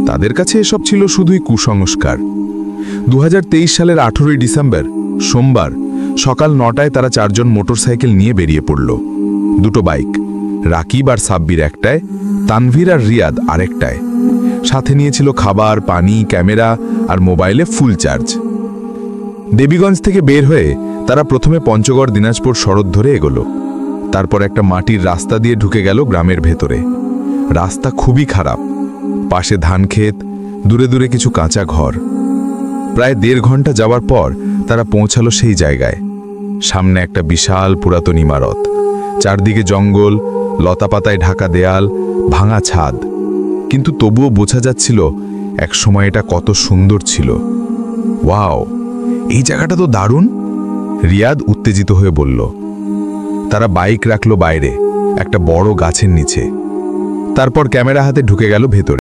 তাদের কাছে এসব ছিল শুধুই কুসংস্কার। 2023 সালের 18 ডিসেম্বর সোমবার সকাল 9টায় তারা 4 জন মোটরসাইকেল নিয়ে বেরিয়ে পড়ল। দুটো বাইক, রাকিব আর সাব্বির একটায়, তানভীর আর রিয়াদ আরেকটায়। সাথে নিয়েছিল খাবার, পানি, ক্যামেরা আর মোবাইলে ফুল চার্জ। দেবীগঞ্জ থেকে বের হয়ে তারা প্রথমে পঞ্চগড় দিনাজপুর সড়ক ধরে এগোলো। তারপর একটা মাটির রাস্তা দিয়ে ঢুকে গেল গ্রামের ভেতরে। রাস্তা খুবই খারাপ, পাশে ধানক্ষেত, দূরে দূরে কিছু কাঁচা ঘর। প্রায় 1.5 ঘন্টা যাওয়ার পর তারা পৌঁছালো সেই জায়গায়। সামনে একটা বিশাল পুরাতন ইমারত, চারদিকে জঙ্গল, লতাপাতায় ঢাকা দেয়াল, ভাঙা ছাদ। কিন্তু তবুও বোঝা যাচ্ছিল একসময় এটা কত সুন্দর ছিল। ওয়াও, এই জায়গাটা তো দারুণ, রিয়াদ উত্তেজিত হয়ে বলল। তারা বাইক রাখলো বাইরে একটা বড় গাছের নিচে। তারপর ক্যামেরা হাতে ঢুকে গেল ভেতরে।